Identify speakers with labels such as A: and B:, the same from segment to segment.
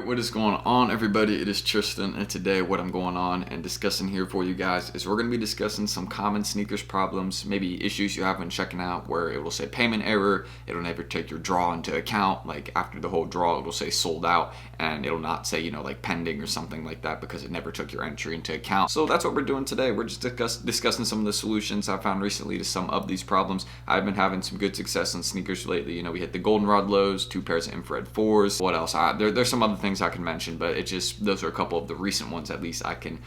A: Alright, what is going on, everybody? It is Tristan, and today what I'm going on and discussing here for you guys is we're going to be discussing some common sneakers problems, maybe issues you have when checking out where it will say payment error, it'll never take your draw into account, like after the whole draw it'll say sold out, and it'll not say, like pending or something like that because it never took your entry into account. So that's what we're doing today. We're just discussing some of the solutions I found recently to some of these problems. I've been having some good success on sneakers lately. We hit the goldenrod lows, 2 pairs of infrared 4s. What else? There's some other things I can mention, but it just, those are a couple of the recent ones at least I can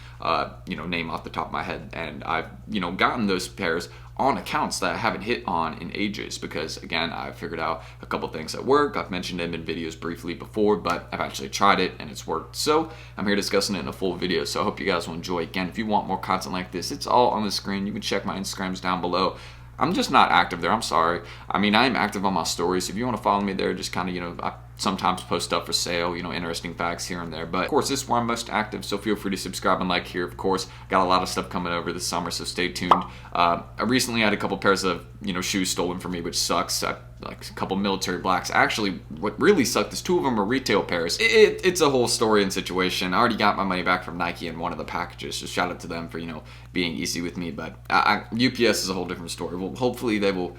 A: name off the top of my head, and I've gotten those pairs on accounts that I haven't hit on in ages because, again, I've figured out a couple things that work. I've mentioned them in videos briefly before, but I've actually tried it and it's worked. So I'm here discussing it in a full video, so I hope you guys will enjoy. Again, if you want more content like this, it's all on the screen. You can check my Instagrams down below. I'm just not active there. I'm sorry. I mean, I am active on my stories. If you want to follow me there, just kind of, I sometimes post stuff for sale, interesting facts here and there. But of course, this is where I'm most active, so feel free to subscribe and like here. Of course, got a lot of stuff coming over this summer, so stay tuned. I recently had a couple pairs of, shoes stolen from me, which sucks. Like a couple military blacks. Actually, what really sucked is 2 of them are retail pairs. It's a whole story and situation. I already got my money back from Nike in one of the packages, so shout out to them for, being easy with me. But UPS is a whole different story. Well, hopefully they will,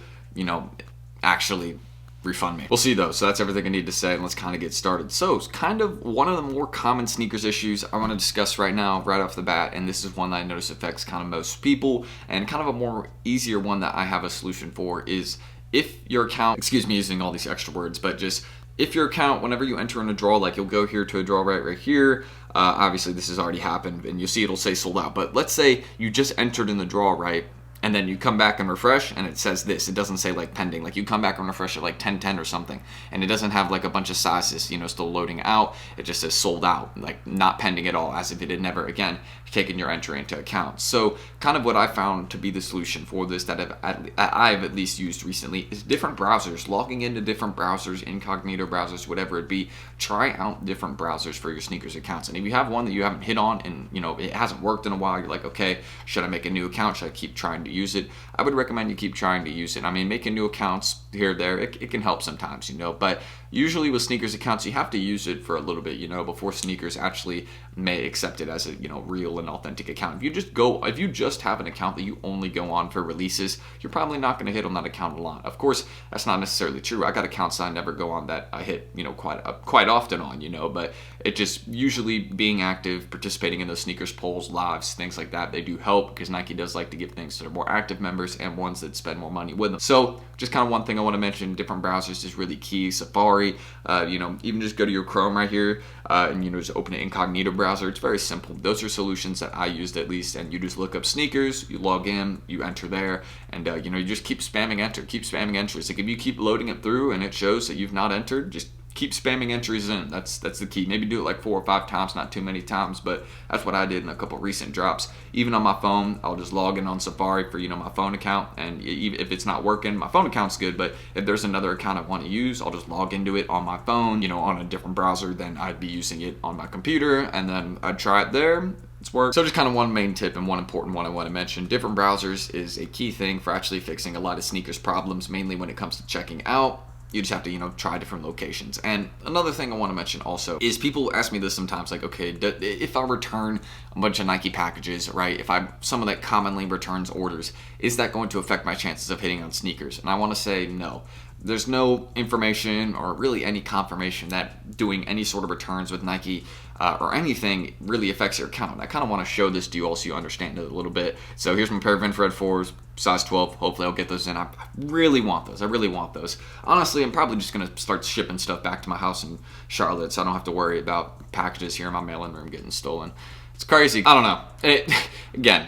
A: actually refund me. We'll see though. So that's everything I need to say, and let's kind of get started. So it's kind of one of the more common sneakers issues I want to discuss right now, right off the bat, and this is one that I notice affects kind of most people, and kind of a more easier one that I have a solution for is if your account, excuse me using all these extra words, but just if your account, whenever you enter in a draw, like you'll go here to a draw right here, obviously this has already happened and you'll see it'll say sold out, but let's say you just entered in the draw, right? And then you come back and refresh and it says this. It doesn't say like pending. Like you come back and refresh at like 1010 or something, and it doesn't have like a bunch of sizes, still loading out. It just says sold out, like not pending at all, as if it had never, again, taken your entry into account. So kind of what I found to be the solution for this that I've at least used recently is different browsers, logging into different browsers, incognito browsers, whatever it be. Try out different browsers for your sneakers accounts. And if you have one that you haven't hit on and, it hasn't worked in a while, you're like, okay, should I make a new account? Should I keep trying to use it? I would recommend you keep trying to use it. I mean, making new accounts here or there, it can help sometimes, but usually with sneakers accounts, you have to use it for a little bit, before sneakers actually may accept it as a, real and authentic account. If you just have an account that you only go on for releases, you're probably not going to hit on that account a lot. Of course, that's not necessarily true. I got accounts that I never go on that I hit, quite often on, but it just usually being active, participating in those sneakers polls, lives, things like that, they do help because Nike does like to give things to their more active members and ones that spend more money with them. So just kind of one thing I want to mention, different browsers is really key. Safari, even just go to your Chrome right here and just open an incognito browser. It's very simple. Those are solutions that I used at least, and you just look up sneakers, you log in, you enter there, and you just keep spamming enter, keep spamming entries. Like if you keep loading it through and it shows that you've not entered, just keep spamming entries in. That's the key. Maybe do it like 4 or 5 times, not too many times, but that's what I did in a couple recent drops. Even on my phone, I'll just log in on Safari for my phone account, and if it's not working, my phone account's good, but if there's another account I want to use, I'll just log into it on my phone, on a different browser than I'd be using it on my computer, and then I'd try it there. It's worked. So just kind of one main tip and one important one I want to mention. Different browsers is a key thing for actually fixing a lot of sneakers problems, mainly when it comes to checking out. You just have to, try different locations. And another thing I want to mention also is people ask me this sometimes, like, okay, if I return a bunch of Nike packages, right, if someone that commonly returns orders, is that going to affect my chances of hitting on sneakers? And I want to say no. There's no information or really any confirmation that doing any sort of returns with Nike or anything really affects your account. I kind of want to show this to you all so you understand it a little bit. So here's my pair of infrared 4s, size 12. Hopefully I'll get those in. I really want those. I really want those. Honestly, I'm probably just going to start shipping stuff back to my house in Charlotte so I don't have to worry about packages here in my mail-in room getting stolen. It's crazy. I don't know. Again,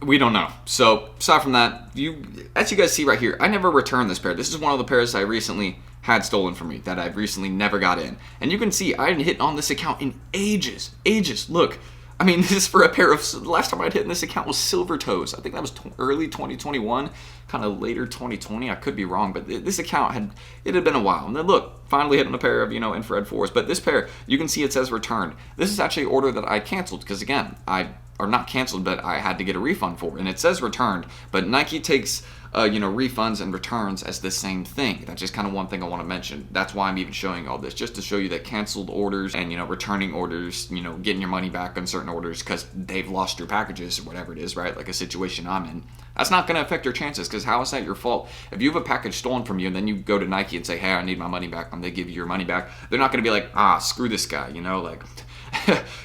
A: we don't know. So aside from that, as you guys see right here, I never returned this pair. This is one of the pairs I recently had stolen from me that I've recently never got in. And you can see I didn't hit on this account in ages. Look, I mean, this is for a pair of, the last time I'd hit in this account was Silver Toes. I think that was early 2021, kind of later 2020. I could be wrong, but this account had been a while. And then look, finally hit on a pair of, infrared 4s. But this pair, you can see it says returned. This is actually an order that I canceled because, again, or not canceled, but I had to get a refund for, and it says returned. But Nike takes refunds and returns as the same thing. That's just kind of one thing I want to mention. That's why I'm even showing all this, just to show you that canceled orders and, returning orders, getting your money back on certain orders because they've lost your packages or whatever it is, right? Like a situation I'm in. That's not going to affect your chances, because how is that your fault? If you have a package stolen from you and then you go to Nike and say, hey, I need my money back, and they give you your money back, they're not going to be like, screw this guy, like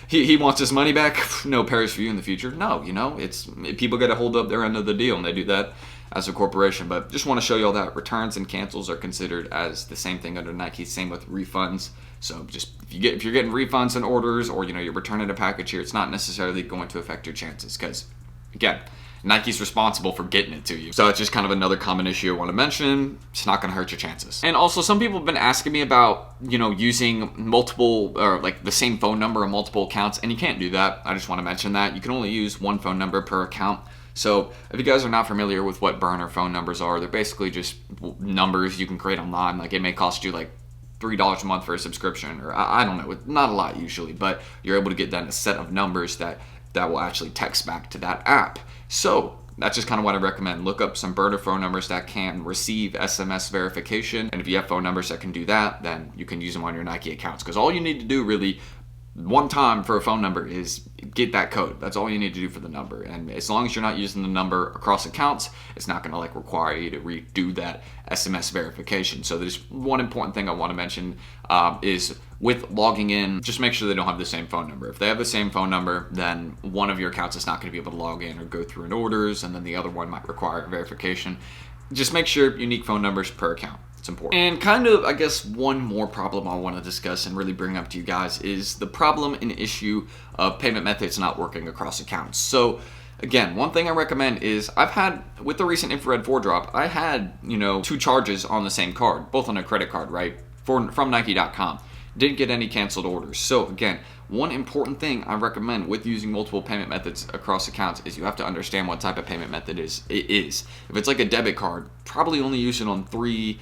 A: he wants his money back, no pairs for you in the future. No, it's people got to hold up their end of the deal, and they do that as a corporation. But just want to show you all that returns and cancels are considered as the same thing under Nike. Same with refunds. So just if you're getting refunds and orders, or you're returning a package here, it's not necessarily going to affect your chances, because again, Nike's responsible for getting it to you. So it's just kind of another common issue I want to mention. It's not going to hurt your chances. And also, some people have been asking me about, using multiple, or like the same phone number on multiple accounts, and you can't do that. I just want to mention that. You can only use one phone number per account. So if you guys are not familiar with what burner phone numbers are, they're basically just numbers you can create online. Like, it may cost you like $3 a month for a subscription, or I don't know, not a lot usually, but you're able to get then a set of numbers that will actually text back to that app. So that's just kind of what I recommend. Look up some burner phone numbers that can receive SMS verification. And if you have phone numbers that can do that, then you can use them on your Nike accounts. Because all you need to do really one time for a phone number is get that code. That's all you need to do for the number. And as long as you're not using the number across accounts, it's not going to require you to redo that SMS verification. So there's one important thing I want to mention is with logging in, just make sure they don't have the same phone number. If they have the same phone number, then one of your accounts is not going to be able to log in or go through an orders, and then the other one might require verification. Just make sure unique phone numbers per account. It's important. And kind of, I guess, one more problem I want to discuss and really bring up to you guys is the problem and issue of payment methods not working across accounts. So again, one thing I recommend is I've had, with the recent infrared 4 drop, I had, 2 charges on the same card, both on a credit card, right, from Nike.com. Didn't get any canceled orders. So again, one important thing I recommend with using multiple payment methods across accounts is you have to understand what type of payment method it is. If it's like a debit card, probably only use it on 3,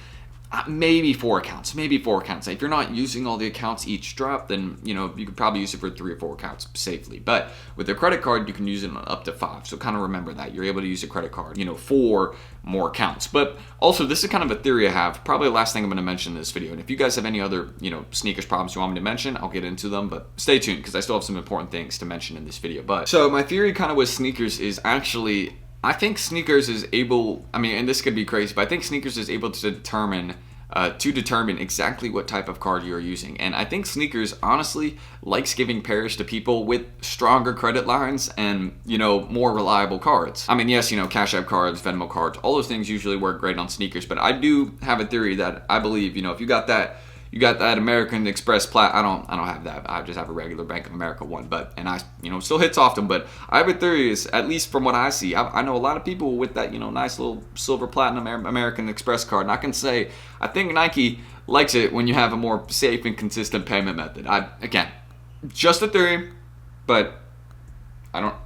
A: maybe 4 accounts. If you're not using all the accounts each drop, then you could probably use it for 3 or 4 accounts safely. But with a credit card, you can use it on up to 5. So kind of remember that you're able to use a credit card, for more accounts. But also, this is kind of a theory I have. Probably the last thing I'm going to mention in this video. And if you guys have any other sneakers problems you want me to mention, I'll get into them. But stay tuned, because I still have some important things to mention in this video. But so my theory kind of with sneakers is actually, I think sneakers is able, and this could be crazy, but I think sneakers is able to determine exactly what type of card you're using. And I think sneakers honestly likes giving pairs to people with stronger credit lines and, more reliable cards. Yes, Cash App cards, Venmo cards, all those things usually work great on sneakers, but I do have a theory that I believe, if you got that American Express Plat. I don't have that. I just have a regular Bank of America one. But it still hits often. But I have a theory is, at least from what I see, I know a lot of people with that nice little silver platinum American Express card. And I can say I think Nike likes it when you have a more safe and consistent payment method. Again, just a theory, but I don't know.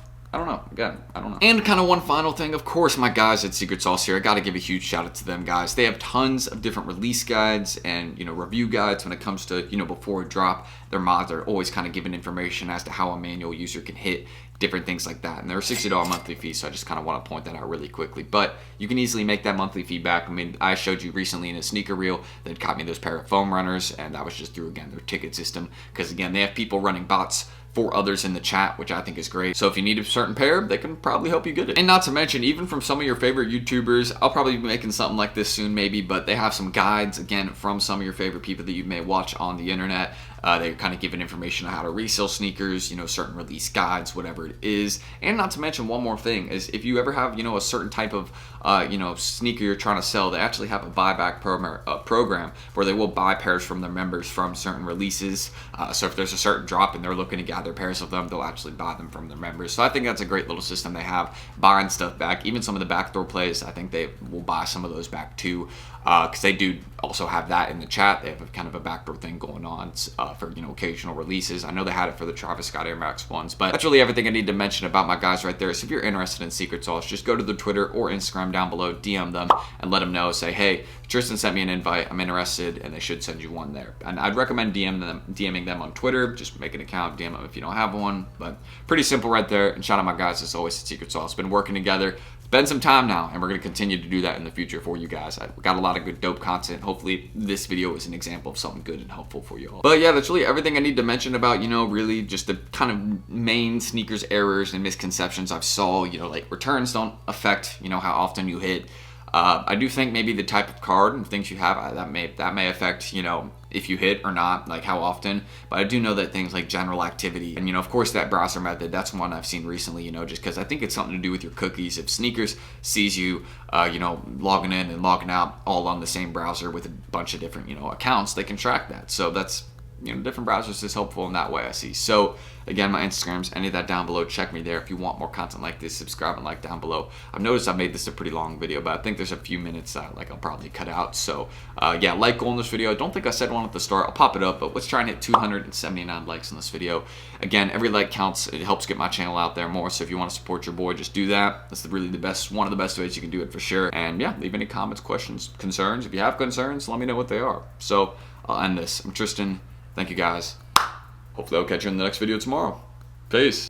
A: Again, I don't know. And kind of one final thing, of course, my guys at Secret Sauce here, I got to give a huge shout out to them, guys. They have tons of different release guides and, review guides when it comes to, before a drop. Their mods are always kind of giving information as to how a manual user can hit different things like that. And they're a $60 monthly fee, so I just kind of want to point that out really quickly. But you can easily make that monthly fee back. I showed you recently in a sneaker reel that got me those pair of foam runners, and that was just through, again, their ticket system. Because, again, they have people running bots for others in the chat, which I think is great. So if you need a certain pair, they can probably help you get it. And not to mention, even from some of your favorite YouTubers, I'll probably be making something like this soon maybe, but they have some guides, again, from some of your favorite people that you may watch on the internet. They're kind of giving information on how to resell sneakers, certain release guides, whatever it is. And not to mention, one more thing is, if you ever have, a certain type of, sneaker you're trying to sell, they actually have a buyback program where they will buy pairs from their members from certain releases. So if there's a certain drop and they're looking to gather pairs of them, they'll actually buy them from their members. So I think that's a great little system they have, buying stuff back. Even some of the backdoor plays, I think they will buy some of those back too, because they do also have that in the chat. They have a kind of a backdoor thing going on for occasional releases. I know they had it for the Travis Scott Air Max ones, but that's really everything I need to mention about my guys right there. So if you're interested in Secret Sauce, just go to the Twitter or Instagram down below, DM them and let them know, say, hey, Tristan sent me an invite, I'm interested, and they should send you one there. And I'd recommend DMing them on Twitter. Just make an account, DM them if you don't have one, but pretty simple right there. And shout out my guys as always at Secret Sauce. Been working together spend some time now, and we're going to continue to do that in the future for you guys. I've got a lot of good dope content. Hopefully this video is an example of something good and helpful for you all. But yeah, that's really everything I need to mention about, you know, really just the kind of main sneakers errors and misconceptions I've saw. You know, like returns don't affect, you know, how often you hit. I do think maybe the type of card and things you have, that may affect, you know, if you hit or not, like how often. But I do know that things like general activity and, you know, of course that browser method, that's one I've seen recently, you know, just because I think it's something to do with your cookies. If Sneakers sees you, you know, logging in and logging out all on the same browser with a bunch of different, you know, accounts, they can track that. So that's, you know, different browsers is helpful in that way, I see. So again, my Instagrams, any of that down below, check me there. If you want more content like this, subscribe and like down below. I've noticed I made this a pretty long video, but I think there's a few minutes that like I'll probably cut out. So yeah, like goal in this video. I don't think I said one at the start. I'll pop it up, but let's try and hit 279 likes in this video. Again, every like counts. It helps get my channel out there more. So if you want to support your boy, just do that. That's really the best, one of the best ways you can do it for sure. And yeah, leave any comments, questions, concerns. If you have concerns, let me know what they are. So I'll end this. I'm Tristan. Thank you guys. Hopefully I'll catch you in the next video tomorrow. Peace.